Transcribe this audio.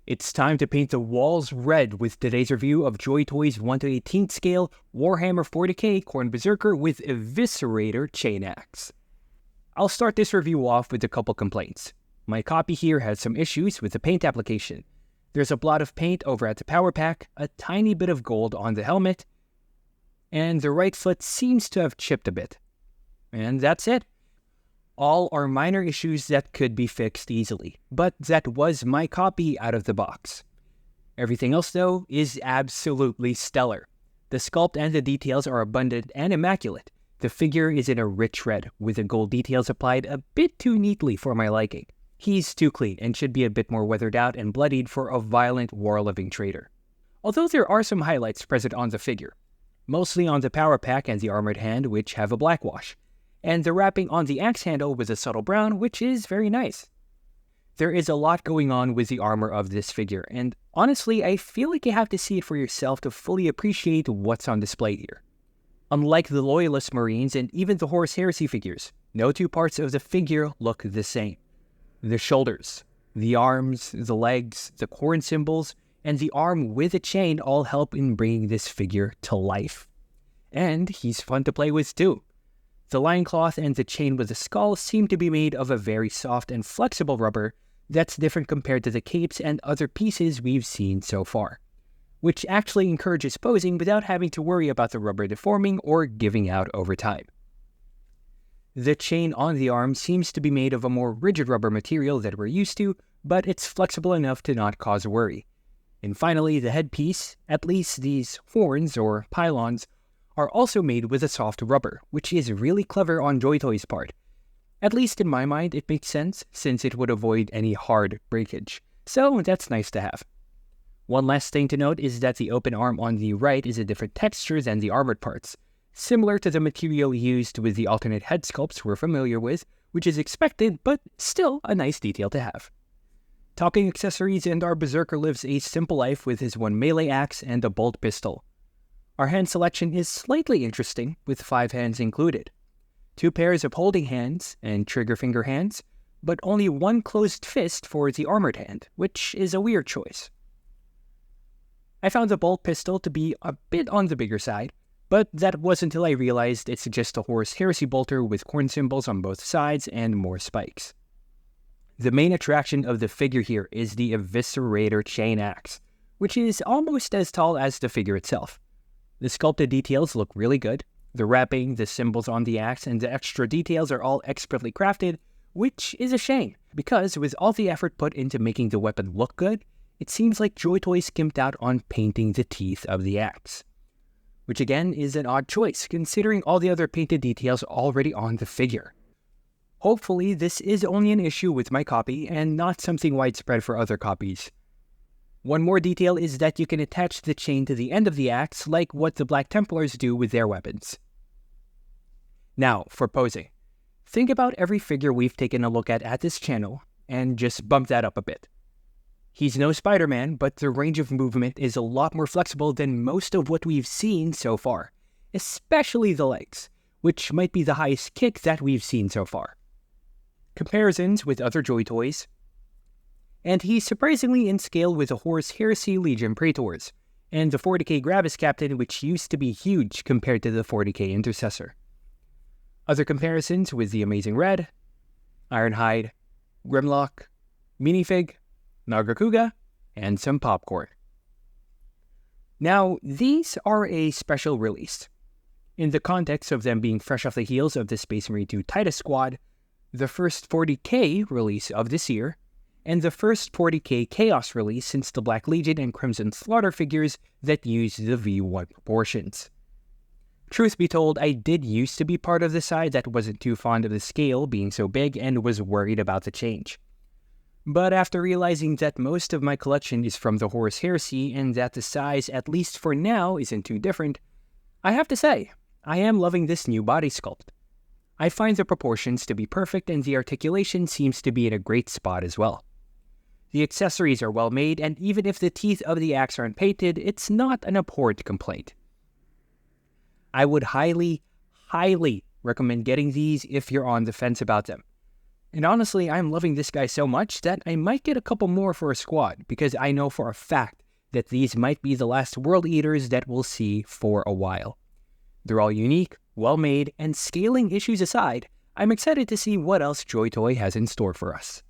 It's time to paint the walls red with today's review of Joytoy's 1/18 scale Warhammer 40k Khorne Bezerker with Eviscerator Chainaxe. I'll start this review off with a couple complaints. My copy here has some issues with the paint application. There's a blot of paint over at the power pack, a tiny bit of gold on the helmet, and the right foot seems to have chipped a bit. And that's it. All are minor issues that could be fixed easily, but that was my copy out of the box. Everything else, though, is absolutely stellar. The sculpt and the details are abundant and immaculate. The figure is in a rich red, with the gold details applied a bit too neatly for my liking. He's too clean and should be a bit more weathered out and bloodied for a violent war-loving trader. Although there are some highlights present on the figure, mostly on the power pack and the armored hand, which have a black wash, and the wrapping on the axe handle with a subtle brown, which is very nice. There is a lot going on with the armor of this figure, and honestly, I feel like you have to see it for yourself to fully appreciate what's on display here. Unlike the Loyalist Marines and even the Horus Heresy figures, no two parts of the figure look the same. The shoulders, the arms, the legs, the Khorne symbols, and the arm with a chain all help in bringing this figure to life. And he's fun to play with too. The loincloth and the chain with the skull seem to be made of a very soft and flexible rubber that's different compared to the capes and other pieces we've seen so far, which actually encourages posing without having to worry about the rubber deforming or giving out over time. The chain on the arm seems to be made of a more rigid rubber material that we're used to, but it's flexible enough to not cause worry. And finally, the headpiece, at least these horns or pylons, are also made with a soft rubber, which is really clever on Joytoy's part. At least in my mind, it makes sense, since it would avoid any hard breakage. So that's nice to have. One last thing to note is that the open arm on the right is a different texture than the armored parts, similar to the material used with the alternate head sculpts we're familiar with, which is expected, but still a nice detail to have. Talking accessories, and our Berserker lives a simple life with his one melee axe and a bolt pistol. Our hand selection is slightly interesting, with 5 hands included. 2 pairs of holding hands and trigger finger hands, but only 1 closed fist for the armored hand, which is a weird choice. I found the bolt pistol to be a bit on the bigger side, but that was until I realized it's just a Horus Heresy bolter with Khorne symbols on both sides and more spikes. The main attraction of the figure here is the Eviscerator Chainaxe, which is almost as tall as the figure itself. The sculpted details look really good. The wrapping, the symbols on the axe, and the extra details are all expertly crafted, which is a shame, because with all the effort put into making the weapon look good, it seems like Joytoy skimped out on painting the teeth of the axe. Which again is an odd choice, considering all the other painted details already on the figure. Hopefully this is only an issue with my copy, and not something widespread for other copies. One more detail is that you can attach the chain to the end of the axe like what the Black Templars do with their weapons. Now, for posing. Think about every figure we've taken a look at this channel, and just bump that up a bit. He's no Spider-Man, but the range of movement is a lot more flexible than most of what we've seen so far, especially the legs, which might be the highest kick that we've seen so far. Comparisons with other Joytoys, and he's surprisingly in scale with the Horus Heresy Legion Praetors, and the 40k Gravis Captain, which used to be huge compared to the 40k Intercessor. Other comparisons with the Amazing Red, Ironhide, Grimlock, Minifig, Nagakuga, and some popcorn. Now, these are a special release. In the context of them being fresh off the heels of the Space Marine 2 Titus Squad, the first 40k release of this year, and the first 40k Chaos release since the Black Legion and Crimson Slaughter figures that use the V1 proportions. Truth be told, I did used to be part of the side that wasn't too fond of the scale being so big and was worried about the change. But after realizing that most of my collection is from the Horus Heresy and that the size, at least for now, isn't too different, I have to say, I am loving this new body sculpt. I find the proportions to be perfect and the articulation seems to be in a great spot as well. The accessories are well made, and even if the teeth of the axe aren't painted, it's not an abhorrent complaint. I would highly recommend getting these if you're on the fence about them. And honestly, I'm loving this guy so much that I might get a couple more for a squad, because I know for a fact that these might be the last World Eaters that we'll see for a while. They're all unique, well-made, and scaling issues aside, I'm excited to see what else Joytoy has in store for us.